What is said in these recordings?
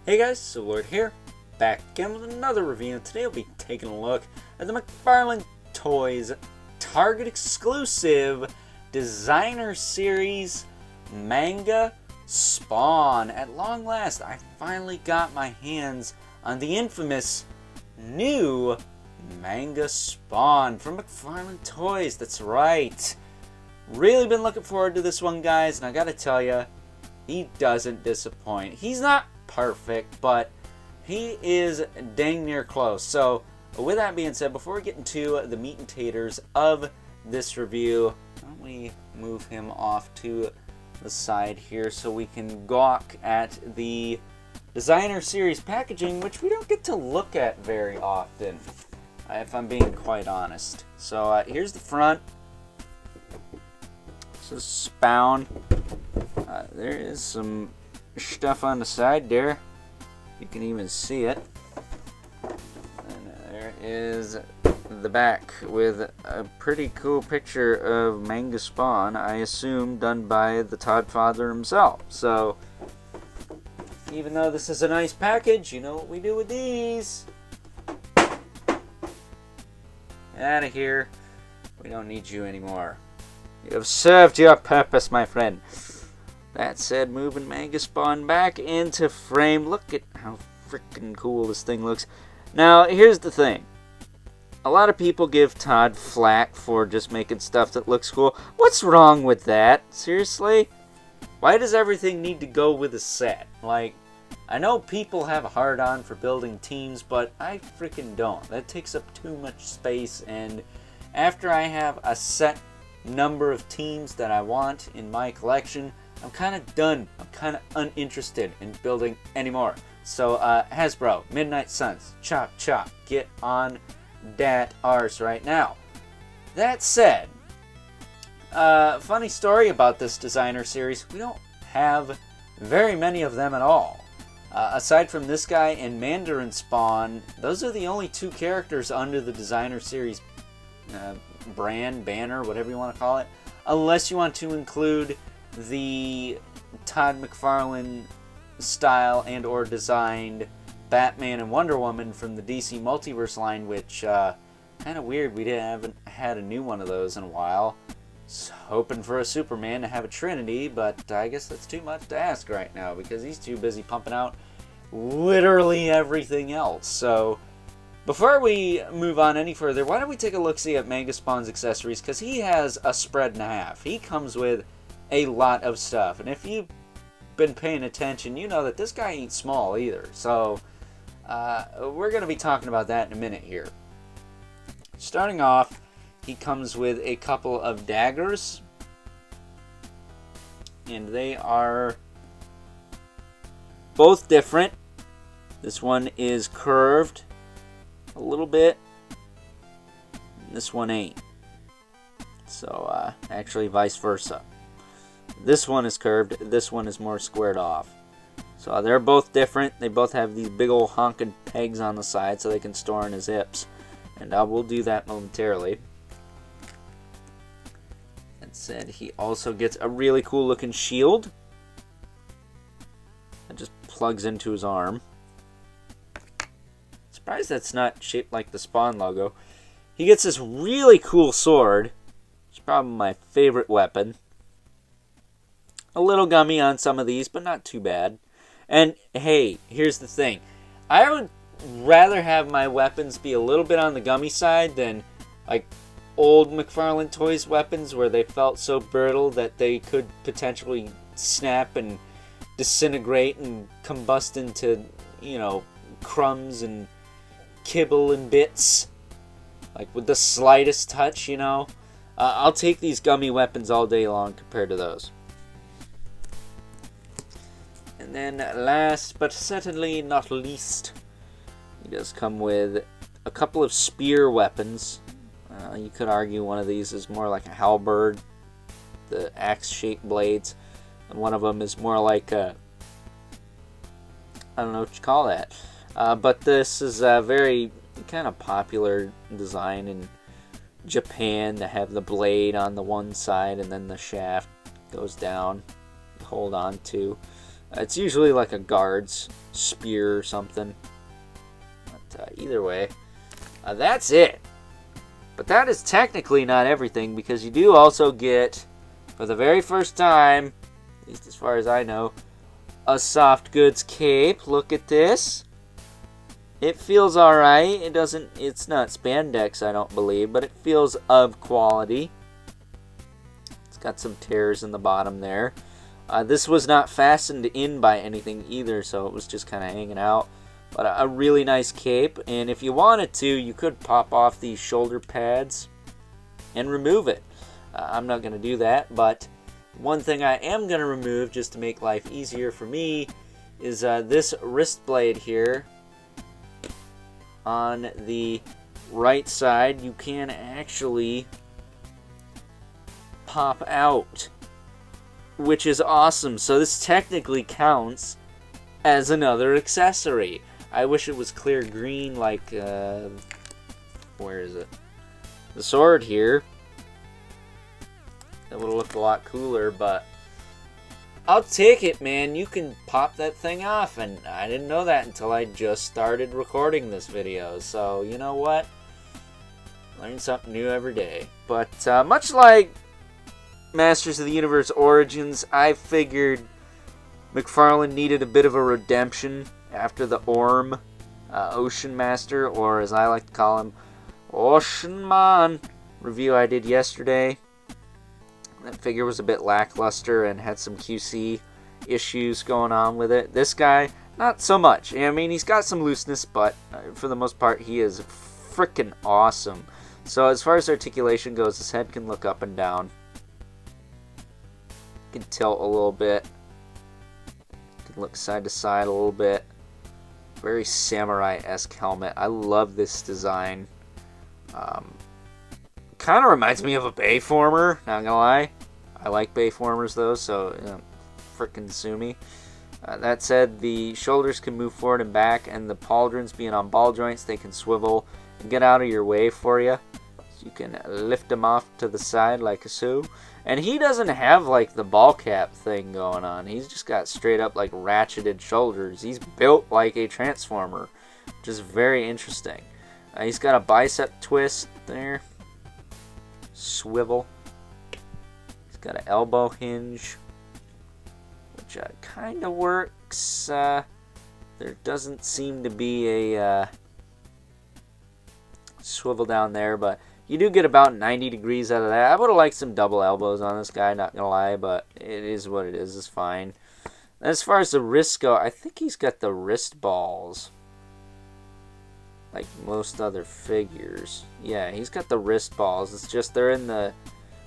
Hey guys, so Lord here, back again with another review, and today we'll be taking a look at the McFarlane Toys Target exclusive designer series Manga Spawn. At long last, I finally got my hands on the infamous new Manga Spawn from McFarlane Toys. That's right. Really been looking forward to this one, guys, and I gotta tell you, he doesn't disappoint. He's not perfect, but he is dang near close. So with that being said, before we get into the meat and taters of this review, why don't we move him off to the side here so we can gawk at the designer series packaging, which we don't get to look at very often, if I'm being quite honest. So here's the front. This is Spawn. There is some stuff on the side there. You can even see it. And there is the back with a pretty cool picture of Manga Spawn, I assume done by the Todd father himself. So even though this is a nice package, you know what we do with these. Out of here. We don't need you anymore. You have served your purpose, my friend. That said, moving Manga Spawn back into frame. Look at how freaking cool this thing looks. Now, here's the thing. A lot of people give Todd flack for just making stuff that looks cool. What's wrong with that? Seriously? Why does everything need to go with a set? Like, I know people have a hard-on for building teams, but I freaking don't. That takes up too much space, and after I have a set number of teams that I want in my collection, I'm kind of done. I'm kind of uninterested in building anymore. So Hasbro, Midnight Suns, chop chop, get on that arse right now. That said, funny story about this designer series, we don't have very many of them at all. Aside from this guy and Mandarin Spawn, those are the only two characters under the designer series brand, banner, whatever you want to call it. Unless you want to include the Todd McFarlane style and or designed Batman and Wonder Woman from the DC Multiverse line, which kind of weird, we haven't had a new one of those in a while. So, hoping for a Superman to have a Trinity, but I guess that's too much to ask right now because he's too busy pumping out literally everything else. So before we move on any further, why don't we take a look-see at Manga Spawn's accessories, because he has a spread and a half. He comes with a lot of stuff, and if you've been paying attention, you know that this guy ain't small either. So we're going to be talking about that in a minute here. Starting off, he comes with a couple of daggers, and they are both different. This one is curved a little bit, and this one ain't. So actually vice versa. This one is curved, this one is more squared off. So they're both different. They both have these big old honking pegs on the side so they can store on his hips, and I will do that momentarily. That said, he also gets a really cool looking shield that just plugs into his arm. Surprised that's not shaped like the Spawn logo. He gets this really cool sword. It's probably my favorite weapon. A little gummy on some of these, but not too bad. And hey, here's the thing. I would rather have my weapons be a little bit on the gummy side than like old McFarlane Toys weapons where they felt so brittle that they could potentially snap and disintegrate and combust into, you know, crumbs and kibble and bits, like with the slightest touch, you know. I'll take these gummy weapons all day long compared to those. And then last but certainly not least, he does come with a couple of spear weapons. You could argue one of these is more like a halberd, the axe-shaped blades, and one of them is more like a, I don't know what you call that. But this is a very kind of popular design in Japan to have the blade on the one side and then the shaft goes down, hold on to. It's usually like a guard's spear or something. But either way, that's it. But that is technically not everything, because you do also get, for the very first time, at least as far as I know, a soft goods cape. Look at this. It feels alright. It's not spandex, I don't believe, but it feels of quality. It's got some tears in the bottom there. This was not fastened in by anything either, so it was just kind of hanging out. But a really nice cape, and if you wanted to, you could pop off these shoulder pads and remove it. I'm not going to do that, but one thing I am going to remove just to make life easier for me is this wrist blade here. On the right side, you can actually pop out, which is awesome. So this technically counts as another accessory. I wish it was clear green like, where is it? The sword here. That would have looked a lot cooler, but I'll take it, man. You can pop that thing off, and I didn't know that until I just started recording this video. So, you know what? Learn something new every day. But much like Masters of the Universe Origins, I figured McFarlane needed a bit of a redemption after the Orm Ocean Master, or as I like to call him, Ocean Man review I did yesterday. That figure was a bit lackluster and had some QC issues going on with it. This guy, not so much. I mean, he's got some looseness, but for the most part, he is freaking awesome. So as far as articulation goes, his head can look up and down. Can tilt a little bit. Can look side to side a little bit. Very samurai-esque helmet. I love this design. Kind of reminds me of a Bayformer, not gonna lie. I like Bayformers though, so frickin' sue me. That said, the shoulders can move forward and back, and the pauldrons being on ball joints, they can swivel and get out of your way for you. So you can lift them off to the side like so. And he doesn't have like the ball cap thing going on. He's just got straight up like ratcheted shoulders. He's built like a Transformer, which is very interesting. He's got a bicep twist there. Swivel. He's got an elbow hinge, which kind of works. There doesn't seem to be a swivel down there, but you do get about 90 degrees out of that. I would have liked some double elbows on this guy, not gonna lie, but it is what it is. It's fine. As far as the wrists go, I think he's got the wrist balls, like most other figures. Yeah, he's got the wrist balls. It's just they're in the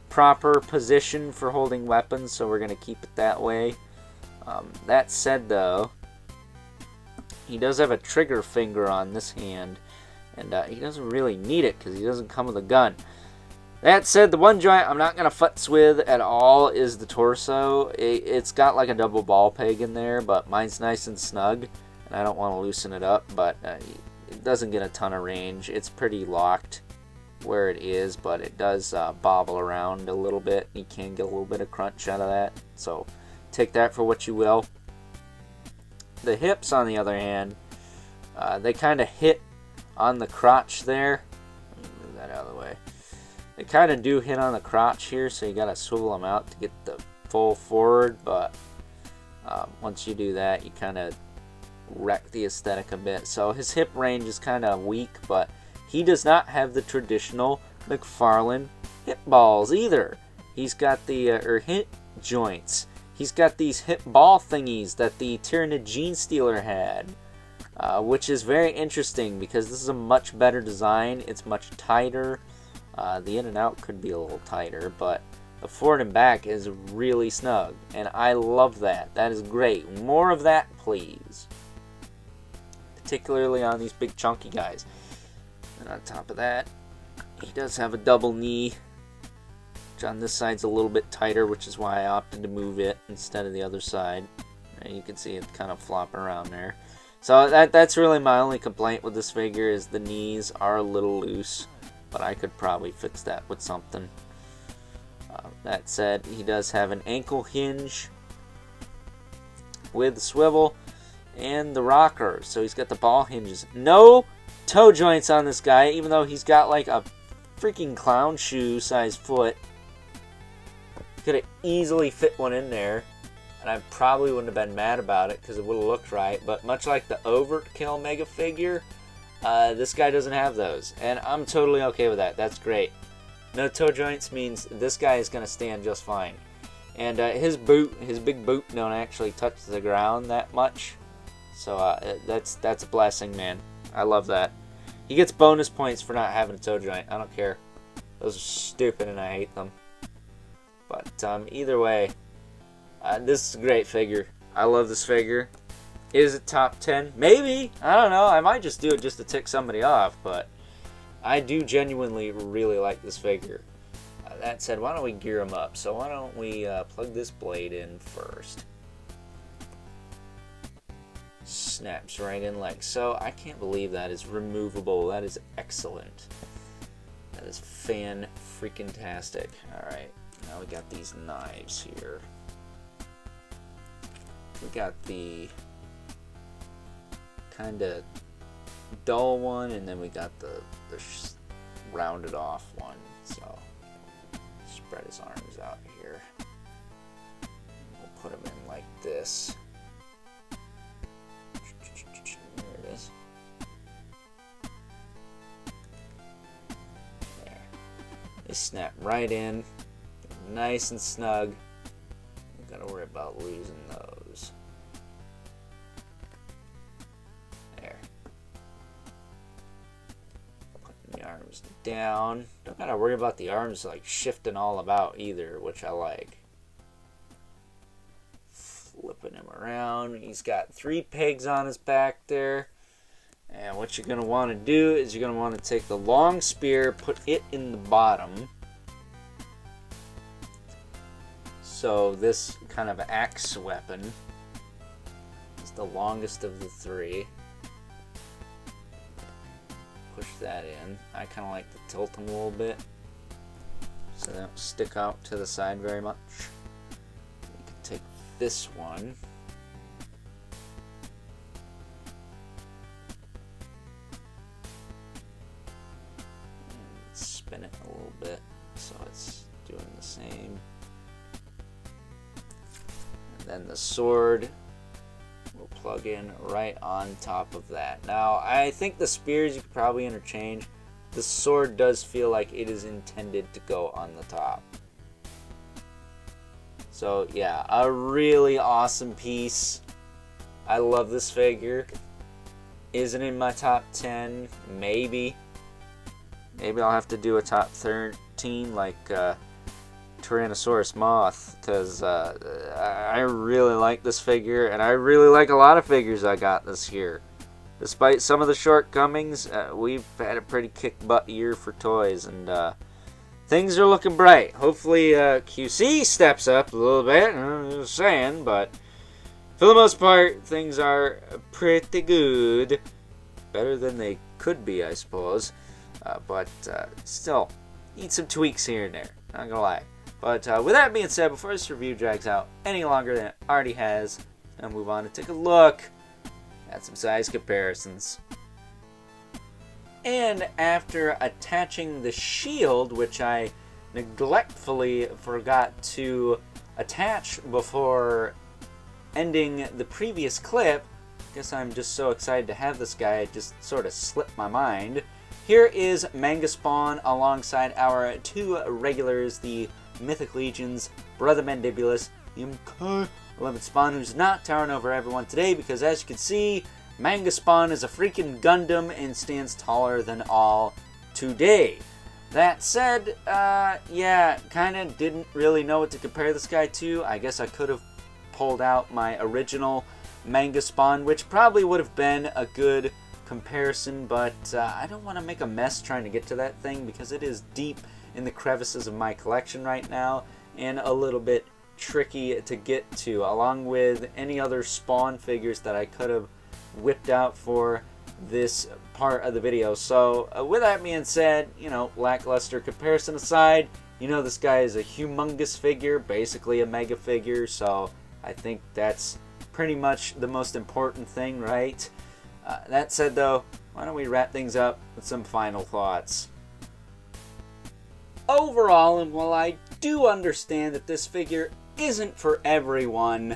proper position for holding weapons, so we're going to keep it that way. That said, though, he does have a trigger finger on this hand, and he doesn't really need it because he doesn't come with a gun. That said, the one joint I'm not going to futz with at all is the torso. It's got like a double ball peg in there, but mine's nice and snug, and I don't want to loosen it up, but it doesn't get a ton of range. It's pretty locked where it is, but it does bobble around a little bit. You can get a little bit of crunch out of that, so take that for what you will. The hips, on the other hand, they kind of hit on the crotch there. Let me move that out of the way. They kind of do hit on the crotch here, so you got to swivel them out to get the full forward, but once you do that, you kind of wreck the aesthetic a bit. So his hip range is kind of weak, but he does not have the traditional McFarlane hip balls either. He's got the hip joints. He's got these hip ball thingies that the Tyrannid Gene Stealer had, which is very interesting because this is a much better design. It's much tighter. The in and out could be a little tighter, but the forward and back is really snug, and I love that. That is great. More of that, please. Particularly on these big chunky guys. And on top of that, he does have a double knee, which on this side's a little bit tighter, which is why I opted to move it instead of the other side. And you can see it kind of flopping around there. So that's really my only complaint with this figure, is the knees are a little loose, but I could probably fix that with something. That said, he does have an ankle hinge. with the swivel and the rocker. So he's got the ball hinges. No toe joints on this guy, even though he's got like a freaking clown shoe size foot. Could have easily fit one in there, and I probably wouldn't have been mad about it because it would have looked right. But much like the Overkill Mega figure, this guy doesn't have those, and I'm totally okay with that. That's great. No toe joints means this guy is going to stand just fine. And his big boot don't actually touch the ground that much. So that's a blessing, man. I love that. He gets bonus points for not having a toe joint. I don't care. Those are stupid and I hate them. But either way, this is a great figure. I love this figure. Is it top 10? Maybe. I don't know. I might just do it just to tick somebody off, but I do genuinely really like this figure. That said, why don't we gear him up? So why don't we plug this blade in first. Snaps right in like so. I can't believe that is removable. That is excellent. That is fan-freaking-tastic. Alright, now we got these knives here. We got the kind of dull one, and then we got the rounded off one. So spread his arms out here. We'll put him in like this. There it is. There. They snap right in. Nice and snug. Don't gotta worry about losing those. There. Putting the arms down. Don't gotta worry about the arms like shifting all about either, which I like. Flipping him around. He's got 3 pegs on his back there. And what you're going to want to do is you're going to want to take the long spear, put it in the bottom. So this kind of axe weapon is the longest of the 3. Push that in. I kind of like to tilt them a little bit so they don't stick out to the side very much. You can take this one and spin it a little bit so it's doing the same. And then the sword will plug in right on top of that. Now I think the spears you could probably interchange. The sword does feel like it is intended to go on the top. So yeah, a really awesome piece. I love this figure. Is it in my top 10? Maybe. Maybe I'll have to do a top 13 like Tyrannosaurus Moth, because I really like this figure, and I really like a lot of figures I got this year. Despite some of the shortcomings, we've had a pretty kick-butt year for toys, and things are looking bright. Hopefully QC steps up a little bit, I'm just saying, but for the most part, things are pretty good. Better than they could be, I suppose. But still, need some tweaks here and there, not gonna lie. But with that being said, before this review drags out any longer than it already has, I'll move on and take a look at some size comparisons. And after attaching the shield, which I neglectfully forgot to attach before ending the previous clip, I guess I'm just so excited to have this guy, it just sort of slipped my mind. Here is Manga Spawn alongside our 2 regulars, the Mythic Legions, Brother Mandibulus, the McFarlane Spawn, who's not towering over everyone today because, as you can see, Manga Spawn is a freaking Gundam and stands taller than all today. That said, yeah, kind of didn't really know what to compare this guy to. I guess I could have pulled out my original Manga Spawn, which probably would have been a good comparison, but I don't want to make a mess trying to get to that thing because it is deep in the crevices of my collection right now and a little bit tricky to get to, along with any other Spawn figures that I could have whipped out for this part of the video. So with that being said, you know, lackluster comparison aside, you know, this guy is a humongous figure, basically a mega figure, so I think that's pretty much the most important thing, right? That said, though, why don't we wrap things up with some final thoughts? Overall, and while I do understand that this figure isn't for everyone,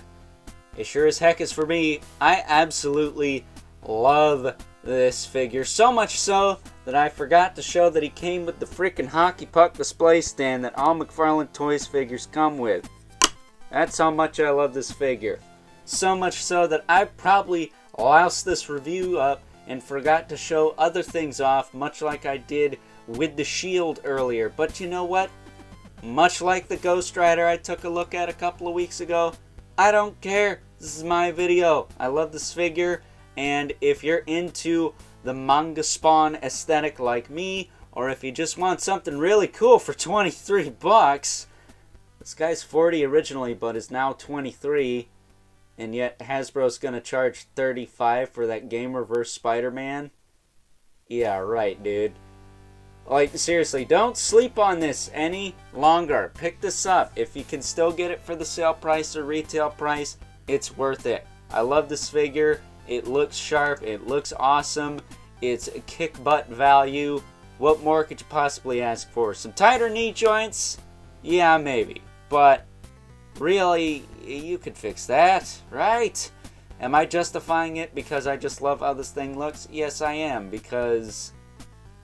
it sure as heck is for me. I absolutely love this figure, so much so that I forgot to show that he came with the freaking hockey puck display stand that all McFarlane Toys figures come with. That's how much I love this figure. So much so that I probably loused this review up and forgot to show other things off, much like I did with the shield earlier. But you know what? Much like the Ghost Rider I took a look at a couple of weeks ago, I don't care. This is my video. I love this figure, and if you're into the manga spawn aesthetic like me, or if you just want something really cool for 23 bucks, this guy's 40 originally but is now 23, and yet Hasbro's gonna charge 35 for that Gamerverse Spider-Man? Yeah, right, dude. Like, seriously, don't sleep on this any longer. Pick this up. If you can still get it for the sale price or retail price, it's worth it. I love this figure. It looks sharp. It looks awesome. It's a kick butt value. What more could you possibly ask for? Some tighter knee joints? Yeah, maybe. But really, you could fix that, right? Am I justifying it because I just love how this thing looks? Yes, I am, because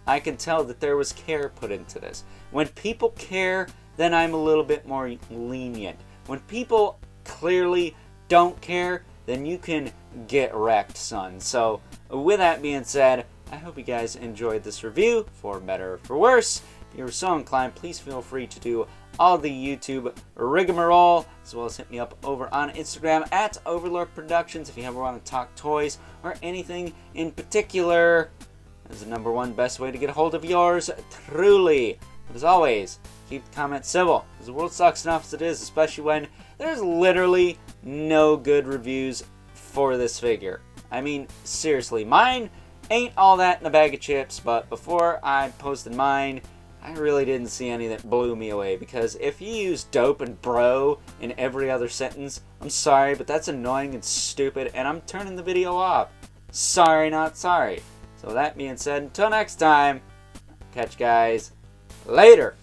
I can tell that there was care put into this. When people care, then I'm a little bit more lenient. When people clearly don't care, then you can get wrecked, son. So, with that being said, I hope you guys enjoyed this review, for better or for worse. If you were so inclined, please feel free to do all the YouTube rigmarole, as well as hit me up over on Instagram at Overlord Productions if you ever want to talk toys or anything in particular. Is the #1 best way to get a hold of yours truly. But as always, keep the comments civil, because the world sucks enough as it is, especially when there's literally no good reviews for this figure. I mean, seriously, mine ain't all that in a bag of chips, but before I posted mine, I really didn't see any that blew me away, because if you use dope and bro in every other sentence, I'm sorry, but that's annoying and stupid, and I'm turning the video off. Sorry, not sorry. So that being said, until next time, catch you guys later.